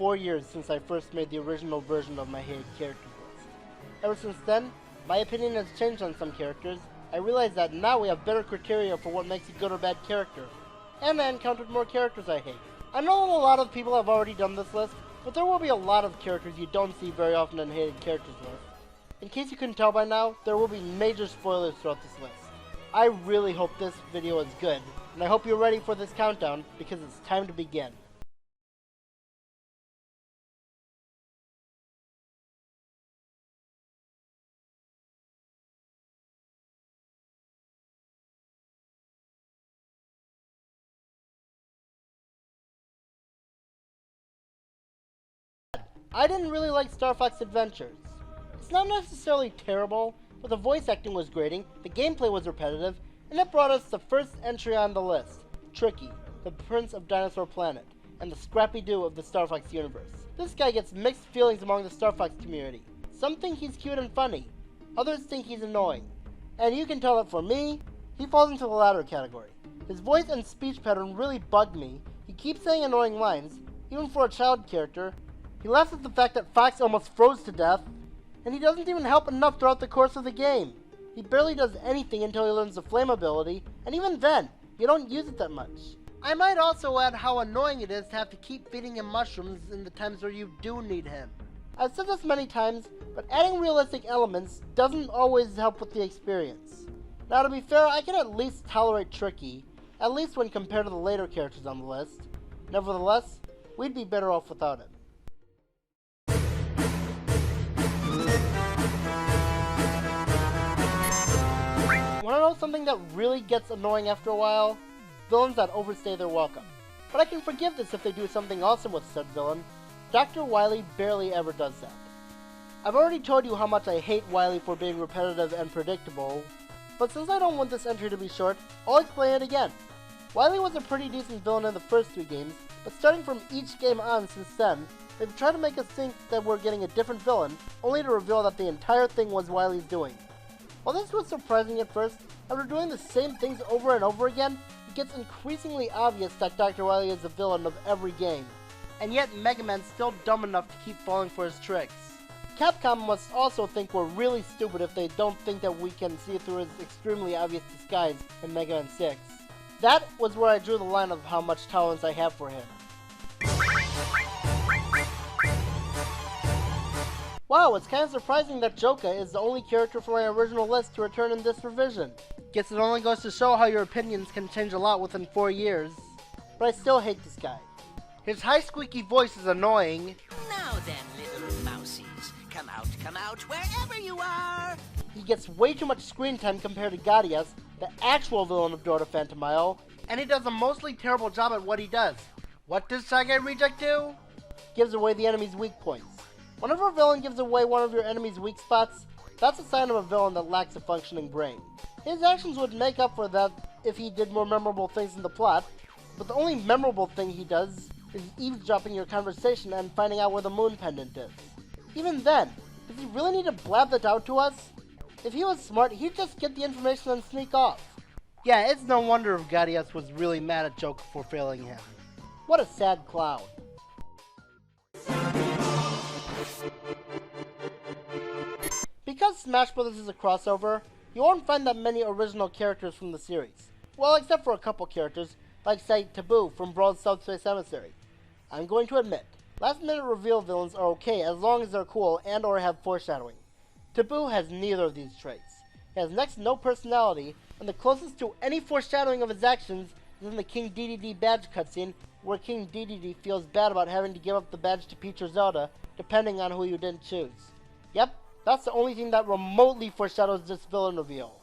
4 years since I first made the original version of my hated characters list. Ever since then, my opinion has changed on some characters. I realized that now we have better criteria for what makes a good or bad character, and I encountered more characters I hate. I know a lot of people have already done this list, but there will be a lot of characters you don't see very often in hated characters list. In case you couldn't tell by now, there will be major spoilers throughout this list. I really hope this video is good, and I hope you're ready for this countdown, because it's time to begin. I didn't really like Star Fox Adventures. It's not necessarily terrible, but the voice acting was grating, the gameplay was repetitive, and it brought us the first entry on the list, Tricky, the Prince of Dinosaur Planet, and the Scrappy-Doo of the Star Fox universe. This guy gets mixed feelings among the Star Fox community. Some think he's cute and funny, others think he's annoying. And you can tell that for me, he falls into the latter category. His voice and speech pattern really bugged me. He keeps saying annoying lines, even for a child character. He laughs at the fact that Fox almost froze to death, and he doesn't even help enough throughout the course of the game. He barely does anything until he learns the flame ability, and even then, you don't use it that much. I might also add how annoying it is to have to keep feeding him mushrooms in the times where you do need him. I've said this many times, but adding realistic elements doesn't always help with the experience. Now to be fair, I can at least tolerate Tricky, at least when compared to the later characters on the list. Nevertheless, we'd be better off without him. Want to know something that really gets annoying after a while? Villains that overstay their welcome. But I can forgive this if they do something awesome with said villain. Dr. Wily barely ever does that. I've already told you how much I hate Wily for being repetitive and predictable, but since I don't want this entry to be short, I'll explain it again. Wily was a pretty decent villain in the first 3 games, but starting from each game on since then, they've tried to make us think that we're getting a different villain, only to reveal that the entire thing was Wily's doing. While this was surprising at first, after doing the same things over and over again, it gets increasingly obvious that Dr. Wily is the villain of every game. And yet Mega Man's still dumb enough to keep falling for his tricks. Capcom must also think we're really stupid if they don't think that we can see through his extremely obvious disguise in Mega Man 6. That was where I drew the line of how much tolerance I have for him. Wow, it's kind of surprising that Joka is the only character from my original list to return in this revision. Guess it only goes to show how your opinions can change a lot within 4 years. But I still hate this guy. His high squeaky voice is annoying. Now then, little mousies, come out, wherever you are! He gets way too much screen time compared to Gadias, the actual villain of Door to Phantom Isle, and he does a mostly terrible job at what he does. What does Shy Guy Reject do? Gives away the enemy's weak points. Whenever a villain gives away one of your enemy's weak spots, that's a sign of a villain that lacks a functioning brain. His actions would make up for that if he did more memorable things in the plot, but the only memorable thing he does is eavesdropping your conversation and finding out where the moon pendant is. Even then, does he really need to blab that out to us? If he was smart, he'd just get the information and sneak off. Yeah, it's no wonder if Gadias was really mad at Joka for failing him. What a sad clown. Because Smash Bros. Is a crossover, you won't find that many original characters from the series. Well, except for a couple characters, like say Tabuu from Brawl's Subspace Emissary. I'm going to admit, last minute reveal villains are okay as long as they're cool and or have foreshadowing. Tabuu has neither of these traits. He has next to no personality, and the closest to any foreshadowing of his actions is in the King Dedede badge cutscene, where King Dedede feels bad about having to give up the badge to Peach or Zelda, depending on who you didn't choose. Yep, that's the only thing that remotely foreshadows this villain reveal.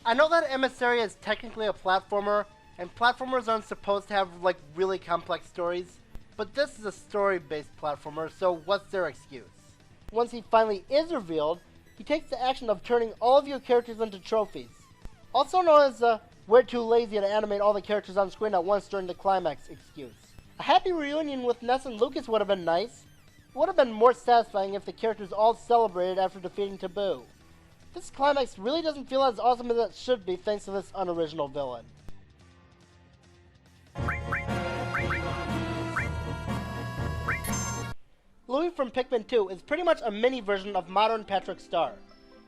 I know that Emissary is technically a platformer, and platformers aren't supposed to have, like, really complex stories, but this is a story-based platformer, so what's their excuse? Once he finally is revealed, he takes the action of turning all of your characters into trophies. Also known as the "we're too lazy to animate all the characters on screen at once during the climax" excuse. A happy reunion with Ness and Lucas would have been nice. It would have been more satisfying if the characters all celebrated after defeating Tabuu. This climax really doesn't feel as awesome as it should be thanks to this unoriginal villain. Louie from Pikmin 2 is pretty much a mini version of modern Patrick Star.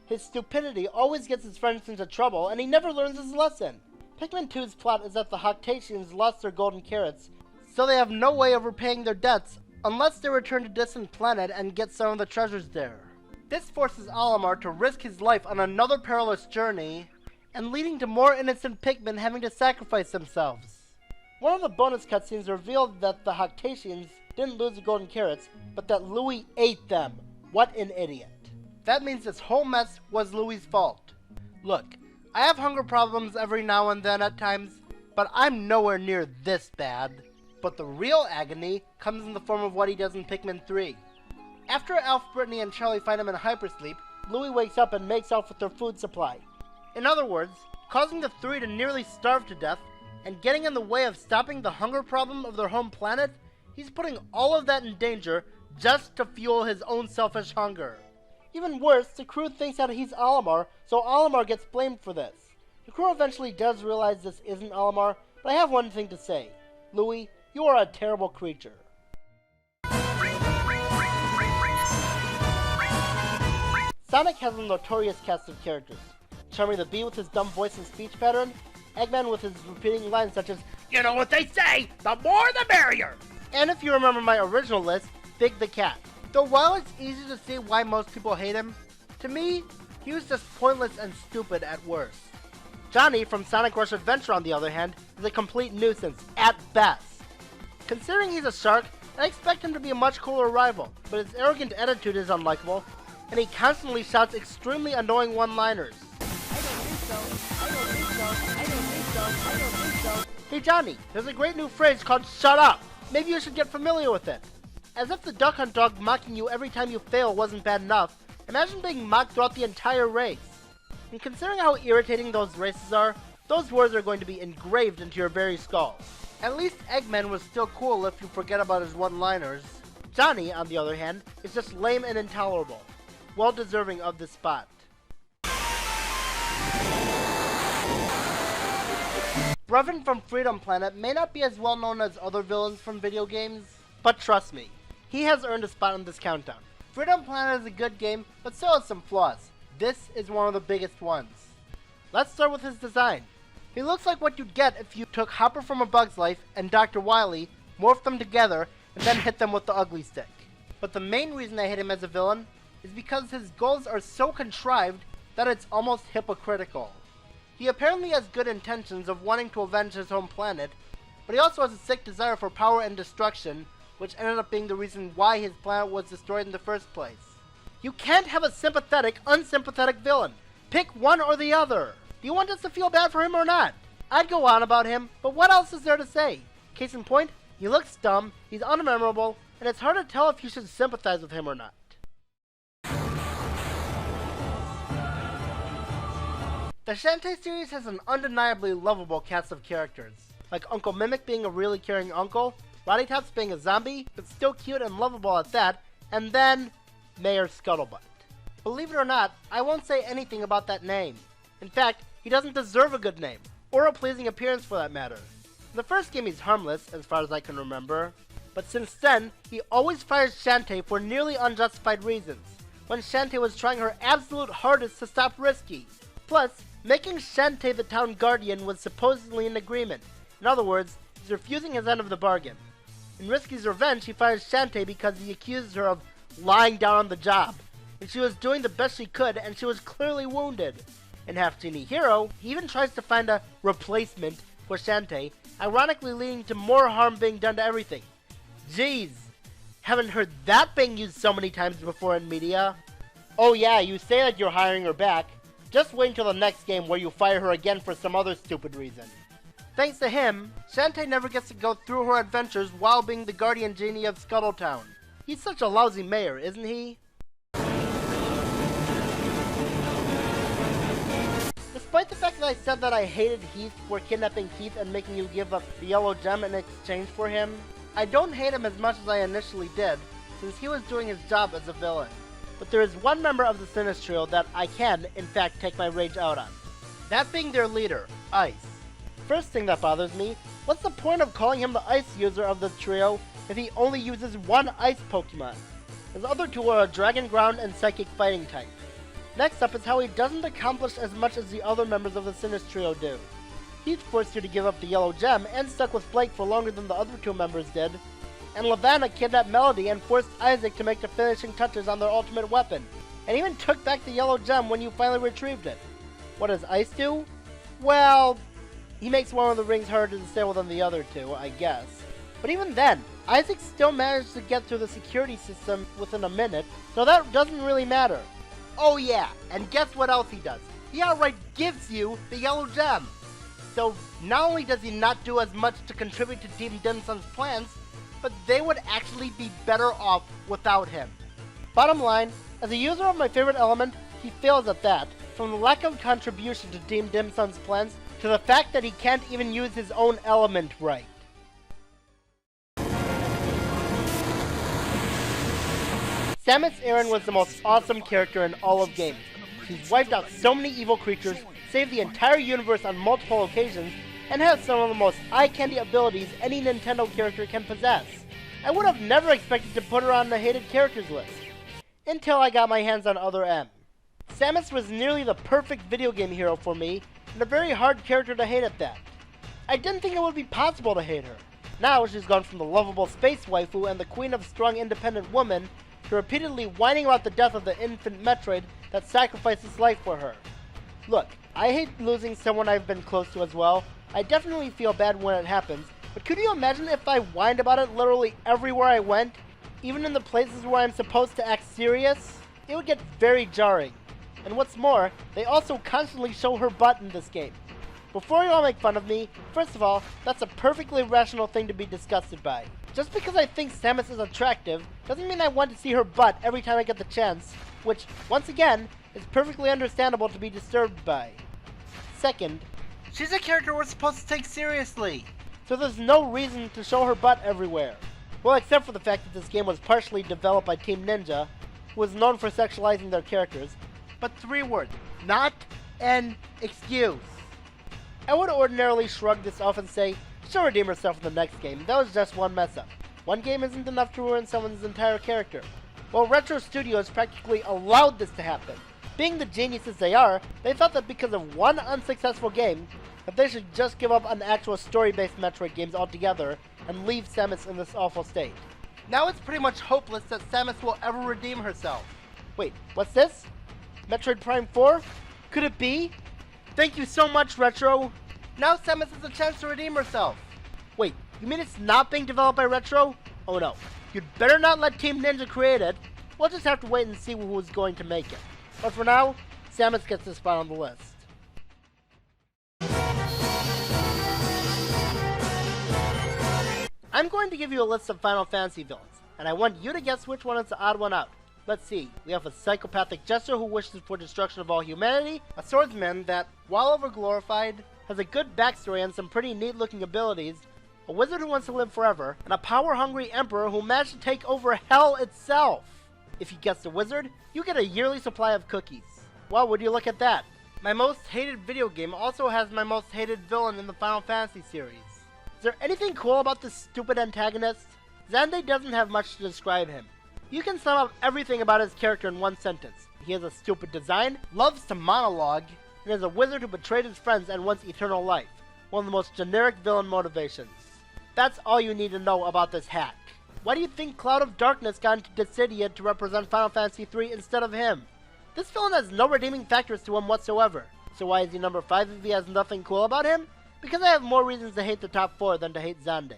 His stupidity always gets his friends into trouble, and he never learns his lesson. Pikmin 2's plot is that the Hoctatians lost their golden carrots, so they have no way of repaying their debts unless they return to distant planet and get some of the treasures there. This forces Olimar to risk his life on another perilous journey, and leading to more innocent Pikmin having to sacrifice themselves. One of the bonus cutscenes revealed that the Hoctatians didn't lose the golden carrots, but that Louie ate them. What an idiot. That means this whole mess was Louie's fault. Look, I have hunger problems every now and then at times, but I'm nowhere near this bad. But the real agony comes in the form of what he does in Pikmin 3. After Alf, Brittany, and Charlie find him in hypersleep, Louie wakes up and makes off with their food supply. In other words, causing the three to nearly starve to death, and getting in the way of stopping the hunger problem of their home planet, he's putting all of that in danger just to fuel his own selfish hunger. Even worse, the crew thinks that he's Olimar, so Olimar gets blamed for this. The crew eventually does realize this isn't Olimar, but I have one thing to say. Louie, you are a terrible creature. Sonic has a notorious cast of characters. Charmy the Bee with his dumb voice and speech pattern, Eggman with his repeating lines such as, "You know what they say, the more the merrier!" And if you remember my original list, Big the Cat. Though while it's easy to see why most people hate him, to me, he was just pointless and stupid at worst. Johnny from Sonic Rush Adventure, on the other hand, is a complete nuisance, at best. Considering he's a shark, I expect him to be a much cooler rival, but his arrogant attitude is unlikable, and he constantly shouts extremely annoying one-liners. Hey Johnny, there's a great new phrase called "shut up." Maybe you should get familiar with it. As if the Duck Hunt dog mocking you every time you fail wasn't bad enough, imagine being mocked throughout the entire race. And considering how irritating those races are, those words are going to be engraved into your very skull. At least Eggman was still cool if you forget about his one-liners. Johnny, on the other hand, is just lame and intolerable. Well deserving of this spot. Brevon from Freedom Planet may not be as well known as other villains from video games, but trust me, he has earned a spot in this countdown. Freedom Planet is a good game, but still has some flaws. This is one of the biggest ones. Let's start with his design. He looks like what you'd get if you took Hopper from A Bug's Life and Dr. Wily, morphed them together, and then hit them with the ugly stick. But the main reason I hate him as a villain is because his goals are so contrived that it's almost hypocritical. He apparently has good intentions of wanting to avenge his home planet, but he also has a sick desire for power and destruction, which ended up being the reason why his planet was destroyed in the first place. You can't have a sympathetic, unsympathetic villain. Pick one or the other. Do you want us to feel bad for him or not? I'd go on about him, but what else is there to say? Case in point, he looks dumb, he's unmemorable, and it's hard to tell if you should sympathize with him or not. The Shantae series has an undeniably lovable cast of characters, like Uncle Mimic being a really caring uncle, Roddy Tops being a zombie, but still cute and lovable at that, and then Mayor Scuttlebutt. Believe it or not, I won't say anything about that name. In fact, he doesn't deserve a good name, or a pleasing appearance for that matter. In the first game he's harmless, as far as I can remember, but since then, he always fires Shantae for nearly unjustified reasons, when Shantae was trying her absolute hardest to stop Risky. Plus, making Shantae the town guardian was supposedly an agreement. In other words, he's refusing his end of the bargain. In Risky's revenge, he fires Shantae because he accuses her of lying down on the job, and she was doing the best she could, and she was clearly wounded. In Half Genie Hero, he even tries to find a replacement for Shantae, ironically leading to more harm being done to everything. Jeez, haven't heard that being used so many times before in media. Oh yeah, you say that you're hiring her back. Just wait until the next game where you fire her again for some other stupid reason. Thanks to him, Shantae never gets to go through her adventures while being the guardian genie of Scuttletown. He's such a lousy mayor, isn't he? Despite the fact that I said that I hated Heath for kidnapping Keith and making you give up the yellow gem in exchange for him, I don't hate him as much as I initially did, since he was doing his job as a villain. But there is one member of the Sinistrio that I can, in fact, take my rage out on. That being their leader, Ice. First thing that bothers me, what's the point of calling him the Ice user of the trio if he only uses one Ice Pokemon? His other two are a Dragon Ground and Psychic Fighting type. Next up is how he doesn't accomplish as much as the other members of the Sinus Trio do. He's forced you to give up the Yellow Gem and stuck with Blake for longer than the other two members did, and Lavanna kidnapped Melody and forced Isaac to make the finishing touches on their ultimate weapon, and even took back the Yellow Gem when you finally retrieved it. What does Ice do? Well, he makes one of the rings harder to stable than the other two, I guess. But even then, Isaac still managed to get through the security system within a minute, so that doesn't really matter. Oh yeah, and guess what else he does? He outright gives you the Yellow Gem! So not only does he not do as much to contribute to Team Dim Sum's plans, but they would actually be better off without him. Bottom line, as a user of my favorite element, he fails at that, from the lack of contribution to Team Dim Sum's plans to the fact that he can't even use his own element right. Samus Aran was the most awesome character in all of games. She's wiped out so many evil creatures, saved the entire universe on multiple occasions, and has some of the most eye-candy abilities any Nintendo character can possess. I would have never expected to put her on the hated characters list, until I got my hands on Other M. Samus was nearly the perfect video game hero for me, and a very hard character to hate at that. I didn't think it would be possible to hate her. Now she's gone from the lovable space waifu and the queen of strong independent women to repeatedly whining about the death of the infant Metroid that sacrificed his life for her. Look, I hate losing someone I've been close to as well. I definitely feel bad when it happens, but could you imagine if I whined about it literally everywhere I went? Even in the places where I'm supposed to act serious? It would get very jarring. And what's more, they also constantly show her butt in this game. Before you all make fun of me, first of all, that's a perfectly rational thing to be disgusted by. Just because I think Samus is attractive, doesn't mean I want to see her butt every time I get the chance, which, once again, is perfectly understandable to be disturbed by. Second, she's a character we're supposed to take seriously, so there's no reason to show her butt everywhere. Well, except for the fact that this game was partially developed by Team Ninja, who is known for sexualizing their characters, but 3 words, not an excuse. I would ordinarily shrug this off and say, she'll redeem herself in the next game, that was just one mess up. One game isn't enough to ruin someone's entire character. Well, Retro Studios practically allowed this to happen. Being the geniuses they are, they thought that because of one unsuccessful game, that they should just give up on actual story-based Metroid games altogether and leave Samus in this awful state. Now it's pretty much hopeless that Samus will ever redeem herself. Wait, what's this? Metroid Prime 4? Could it be? Thank you so much, Retro! Now Samus has a chance to redeem herself! Wait, you mean it's not being developed by Retro? Oh no, you'd better not let Team Ninja create it. We'll just have to wait and see who's going to make it. But for now, Samus gets this spot on the list. I'm going to give you a list of Final Fantasy villains, and I want you to guess which one is the odd one out. Let's see, we have a psychopathic jester who wishes for destruction of all humanity, a swordsman that, while overglorified, has a good backstory and some pretty neat looking abilities, a wizard who wants to live forever, and a power-hungry emperor who managed to take over hell itself. If you guess the wizard, you get a yearly supply of cookies. Well, would you look at that? My most hated video game also has my most hated villain in the Final Fantasy series. Is there anything cool about this stupid antagonist? Zande doesn't have much to describe him. You can sum up everything about his character in one sentence. He has a stupid design, loves to monologue, and is a wizard who betrayed his friends and wants eternal life. One of the most generic villain motivations. That's all you need to know about this hack. Why do you think Cloud of Darkness got into Dissidia to represent Final Fantasy III instead of him? This villain has no redeeming factors to him whatsoever. So why is he number 5 if he has nothing cool about him? Because I have more reasons to hate the top 4 than to hate Zande.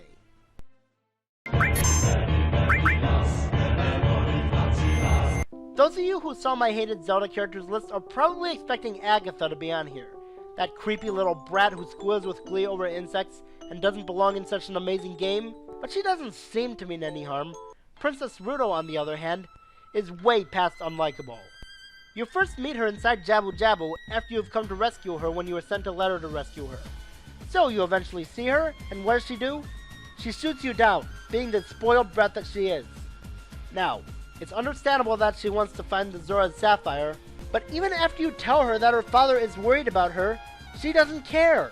Those of you who saw my hated Zelda characters list are probably expecting Agatha to be on here. That creepy little brat who squeals with glee over insects and doesn't belong in such an amazing game. But she doesn't seem to mean any harm. Princess Ruto, on the other hand, is way past unlikable. You first meet her inside Jabu Jabu after you've come to rescue her when you were sent a letter to rescue her. So you eventually see her, and what does she do? She shoots you down, being the spoiled brat that she is. Now, it's understandable that she wants to find the Zora's Sapphire, but even after you tell her that her father is worried about her, she doesn't care.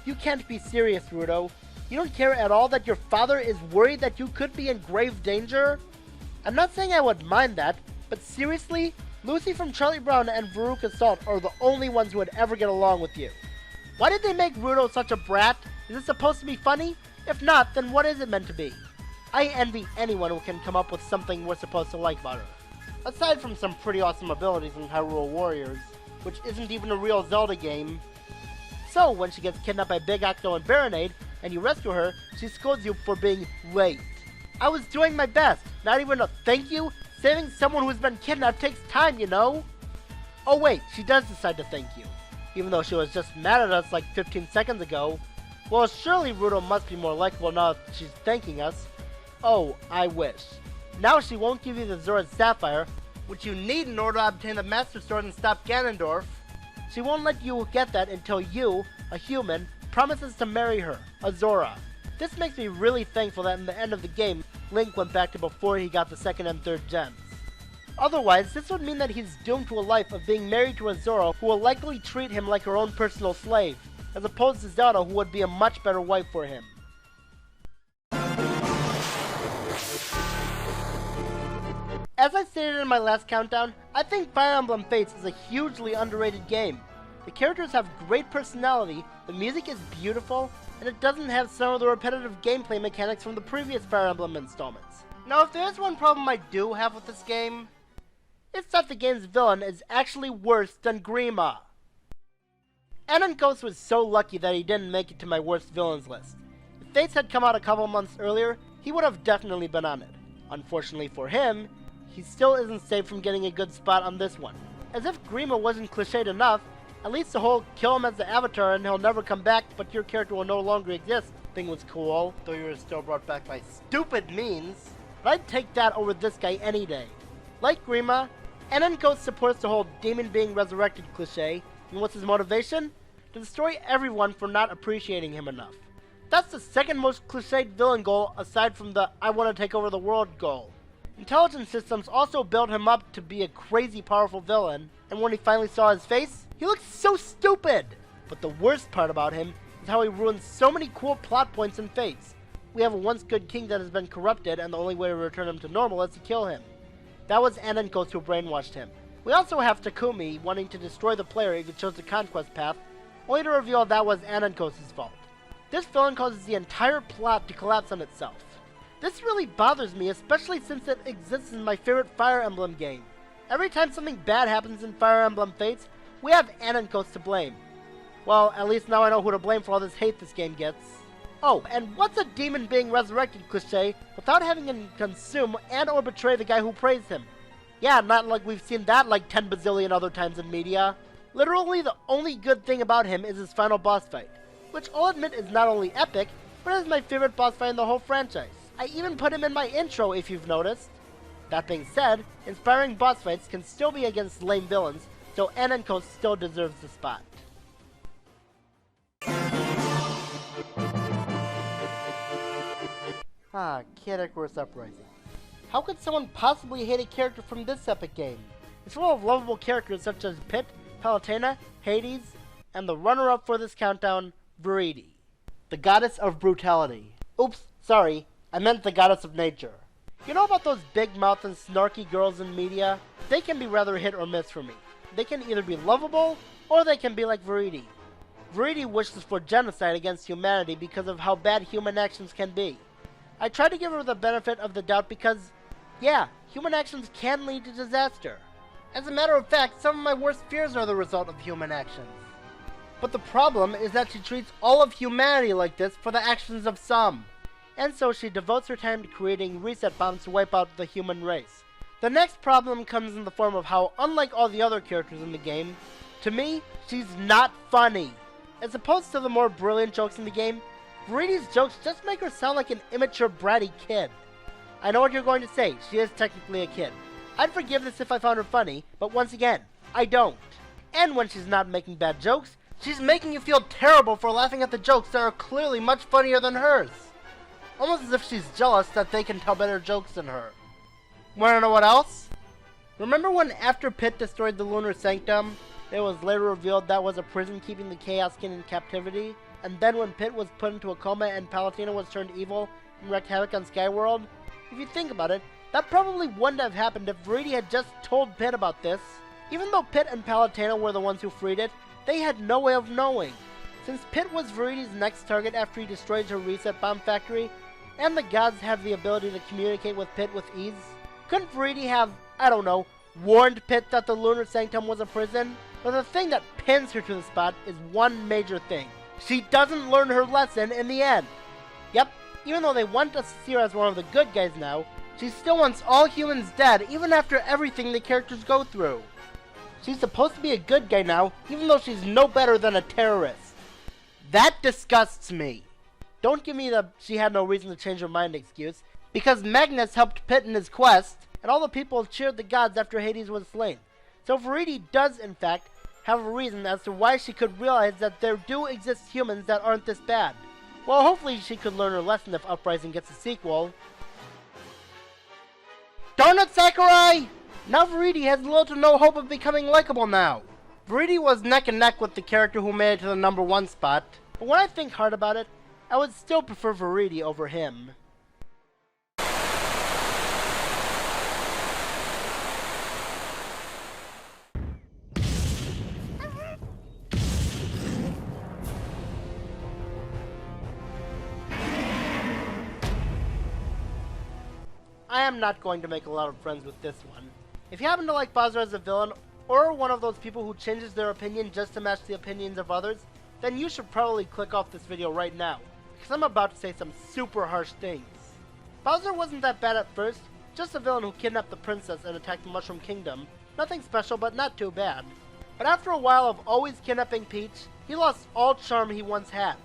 You can't be serious, Ruto. You don't care at all that your father is worried that you could be in grave danger? I'm not saying I would mind that, but seriously, Lucy from Charlie Brown and Veruca Salt are the only ones who would ever get along with you. Why did they make Ruto such a brat? Is this supposed to be funny? If not, then what is it meant to be? I envy anyone who can come up with something we're supposed to like about her. Aside from some pretty awesome abilities in Hyrule Warriors, which isn't even a real Zelda game. So, when she gets kidnapped by Big Octo and Baronade, and you rescue her, she scolds you for being late. I was doing my best, not even a thank you? Saving someone who's been kidnapped takes time, you know? Oh wait, she does decide to thank you. Even though she was just mad at us like 15 seconds ago. Well, surely Ruto must be more likable now that she's thanking us. Oh, I wish. Now she won't give you the Zora's Sapphire, which you need in order to obtain the Master Sword and stop Ganondorf. She won't let you get that until you, a human, promises to marry her, a Zora. This makes me really thankful that in the end of the game, Link went back to before he got the 2nd and 3rd gems. Otherwise, this would mean that he's doomed to a life of being married to a Zora who will likely treat him like her own personal slave, as opposed to Zelda who would be a much better wife for him. As I stated in my last countdown, I think Fire Emblem Fates is a hugely underrated game. The characters have great personality, the music is beautiful, and it doesn't have some of the repetitive gameplay mechanics from the previous Fire Emblem installments. Now, if there is one problem I do have with this game, it's that the game's villain is actually worse than Grima. Anankos was so lucky that he didn't make it to my worst villains list. If Fates had come out a couple months earlier, he would have definitely been on it. Unfortunately for him, he still isn't safe from getting a good spot on this one. As if Grima wasn't cliched enough, at least the whole kill him as the Avatar and he'll never come back but your character will no longer exist thing was cool, though you were still brought back by stupid means. But I'd take that over this guy any day. Like Grima, Anankos supports the whole demon being resurrected cliche, and what's his motivation? To destroy everyone for not appreciating him enough. That's the second most cliched villain goal aside from the I want to take over the world goal. Intelligence systems also built him up to be a crazy powerful villain, and when he finally saw his face, he looked so stupid! But the worst part about him is how he ruins so many cool plot points in Fates. We have a once good king that has been corrupted, and the only way to return him to normal is to kill him. That was Anankos who brainwashed him. We also have Takumi wanting to destroy the player if he chose the conquest path, only to reveal that was Anankos' fault. This villain causes the entire plot to collapse on itself. This really bothers me, especially since it exists in my favorite Fire Emblem game. Every time something bad happens in Fire Emblem Fates, we have Anankos to blame. Well, at least now I know who to blame for all this hate this game gets. Oh, and what's a demon being resurrected cliche without having him consume and or betray the guy who praised him? Yeah, not like we've seen that like 10 bazillion other times in media. Literally the only good thing about him is his final boss fight, which I'll admit is not only epic, but is my favorite boss fight in the whole franchise. I even put him in my intro if you've noticed. That being said, inspiring boss fights can still be against lame villains, so Anankos still deserves the spot. Kid Icarus Uprising. How could someone possibly hate a character from this epic game? It's full of lovable characters such as Pit, Palutena, Hades, and the runner-up for this countdown, Viridi, the goddess of brutality. Oops, sorry, I meant the goddess of nature. You know about those big-mouthed and snarky girls in media? They can be rather hit or miss for me. They can either be lovable, or they can be like Viridi. Viridi wishes for genocide against humanity because of how bad human actions can be. I try to give her the benefit of the doubt because, yeah, human actions can lead to disaster. As a matter of fact, some of my worst fears are the result of human actions. But the problem is that she treats all of humanity like this for the actions of some. And so she devotes her time to creating reset bombs to wipe out the human race. The next problem comes in the form of how, unlike all the other characters in the game, to me, she's not funny. As opposed to the more brilliant jokes in the game, Viridi's jokes just make her sound like an immature, bratty kid. I know what you're going to say, she is technically a kid. I'd forgive this if I found her funny, but once again, I don't. And when she's not making bad jokes, she's making you feel terrible for laughing at the jokes that are clearly much funnier than hers. Almost as if she's jealous that they can tell better jokes than her. Wanna know what else? Remember when after Pit destroyed the Lunar Sanctum, it was later revealed that was a prison keeping the Chaos King in captivity? And then when Pit was put into a coma and Palutena was turned evil and wreaked havoc on Skyworld? If you think about it, That probably wouldn't have happened if Viridi had just told Pit about this. Even though Pit and Palutena were the ones who freed it, they had no way of knowing. Since Pit was Viridi's next target after he destroyed her reset bomb factory, and the gods have the ability to communicate with Pit with ease, couldn't Viridi have, I don't know, warned Pit that the Lunar Sanctum was a prison? But the thing that pins her to the spot is one major thing. She doesn't learn her lesson in the end. Yep, even though they want us to see her as one of the good guys now, she still wants all humans dead even after everything the characters go through. She's supposed to be a good guy now, even though she's no better than a terrorist. That disgusts me. Don't give me the she had no reason to change her mind excuse, because Magnus helped Pit in his quest, and all the people cheered the gods after Hades was slain. So Viridi does, in fact, have a reason as to why she could realize that there do exist humans that aren't this bad. Well, hopefully she could learn her lesson if Uprising gets a sequel. Darn it, Sakurai! Now Viridi has little to no hope of becoming likable now. Viridi was neck and neck with the character who made it to the #1 spot, but when I think hard about it, I would still prefer Viridi over him. I am not going to make a lot of friends with this one. If you happen to like Bowser as a villain, or one of those people who changes their opinion just to match the opinions of others, then you should probably click off this video right now, because I'm about to say some super harsh things. Bowser wasn't that bad at first, just a villain who kidnapped the princess and attacked the Mushroom Kingdom. Nothing special, but not too bad. But after a while of always kidnapping Peach, he lost all charm he once had.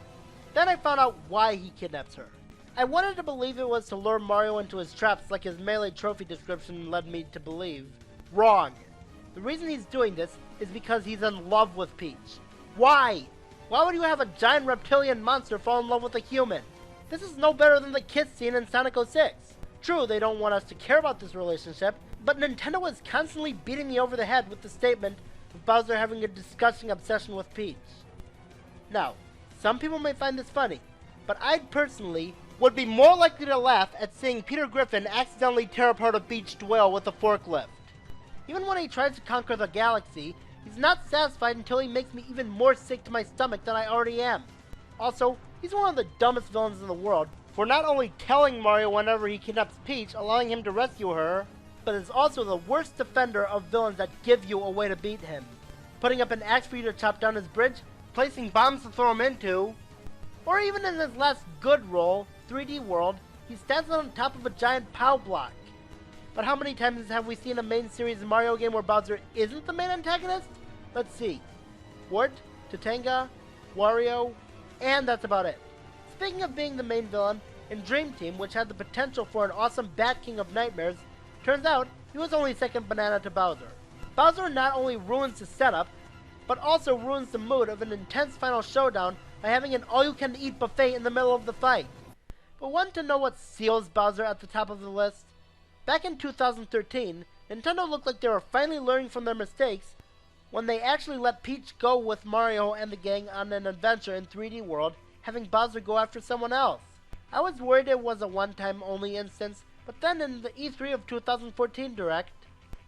Then I found out why he kidnaps her. I wanted to believe it was to lure Mario into his traps like his Melee trophy description led me to believe. Wrong. The reason he's doing this is because he's in love with Peach. Why? Why would you have a giant reptilian monster fall in love with a human? This is no better than the kiss scene in Sonic 06. True, they don't want us to care about this relationship, but Nintendo is constantly beating me over the head with the statement of Bowser having a disgusting obsession with Peach. Now, some people may find this funny, but I personally would be more likely to laugh at seeing Peter Griffin accidentally tear apart a beached whale with a forklift. Even when he tries to conquer the galaxy, he's not satisfied until he makes me even more sick to my stomach than I already am. Also, he's one of the dumbest villains in the world for not only telling Mario whenever he kidnaps Peach, allowing him to rescue her, but is also the worst defender of villains that give you a way to beat him. Putting up an axe for you to chop down his bridge, placing bombs to throw him into, or even in his last good role, 3D World, he stands on top of a giant POW block. But how many times have we seen a main series Mario game where Bowser isn't the main antagonist? Let's see. Wart, Tatanga, Wario, and that's about it. Speaking of being the main villain, in Dream Team, which had the potential for an awesome Bat King of Nightmares, turns out he was only second banana to Bowser. Bowser not only ruins the setup, but also ruins the mood of an intense final showdown by having an all-you-can-eat buffet in the middle of the fight. But want to know what seals Bowser at the top of the list? Back in 2013, Nintendo looked like they were finally learning from their mistakes when they actually let Peach go with Mario and the gang on an adventure in 3D World, having Bowser go after someone else. I was worried it was a one-time only instance, but then in the E3 of 2014 Direct,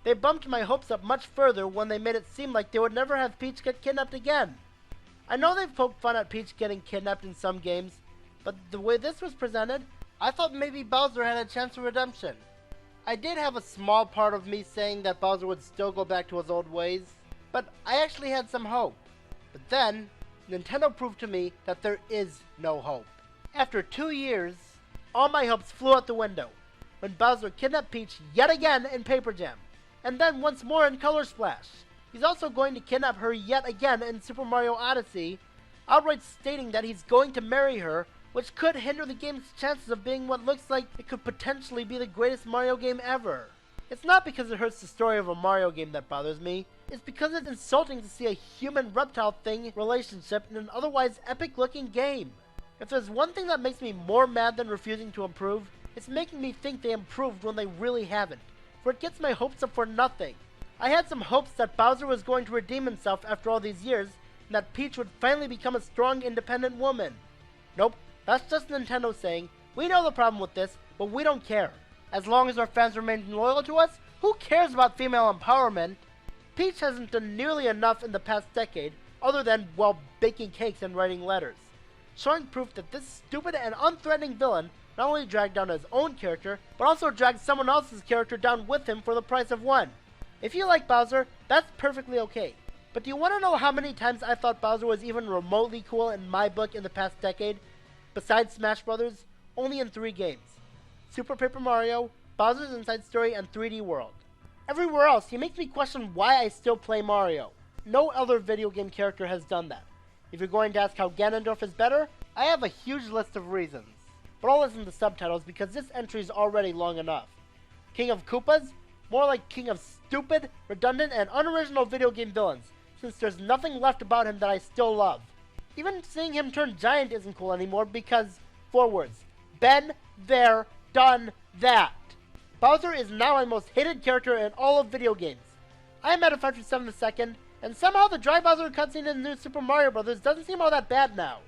they bumped my hopes up much further when they made it seem like they would never have Peach get kidnapped again. I know they've poked fun at Peach getting kidnapped in some games, but the way this was presented, I thought maybe Bowser had a chance of redemption. I did have a small part of me saying that Bowser would still go back to his old ways, but I actually had some hope. But then, Nintendo proved to me that there is no hope. After 2 years, all my hopes flew out the window when Bowser kidnapped Peach yet again in Paper Jam, and then once more in Color Splash. He's also going to kidnap her yet again in Super Mario Odyssey, outright stating that he's going to marry her, which could hinder the game's chances of being what looks like it could potentially be the greatest Mario game ever. It's not because it hurts the story of a Mario game that bothers me, it's because it's insulting to see a human-reptile thing relationship in an otherwise epic-looking game. If there's one thing that makes me more mad than refusing to improve, it's making me think they improved when they really haven't, for it gets my hopes up for nothing. I had some hopes that Bowser was going to redeem himself after all these years, and that Peach would finally become a strong, independent woman. Nope, that's just Nintendo saying, we know the problem with this, but we don't care. As long as our fans remain loyal to us, who cares about female empowerment? Peach hasn't done nearly enough in the past decade, other than, well, baking cakes and writing letters, showing proof that this stupid and unthreatening villain not only dragged down his own character, but also dragged someone else's character down with him for the price of one. If you like Bowser, that's perfectly okay. But do you want to know how many times I thought Bowser was even remotely cool in my book in the past decade? Besides Smash Bros., only in 3 games. Super Paper Mario, Bowser's Inside Story, and 3D World. Everywhere else, he makes me question why I still play Mario. No other video game character has done that. If you're going to ask how Ganondorf is better, I have a huge list of reasons. But I'll listen to subtitles because this entry is already long enough. King of Koopas? More like king of stupid, redundant, and unoriginal video game villains, since there's nothing left about him that I still love. Even seeing him turn giant isn't cool anymore because, 4 words, been there, done that. Bowser is now my most hated character in all of video games. I am at a 5 7 2nd, and somehow the Dry Bowser cutscene in New Super Mario Bros. Doesn't seem all that bad now.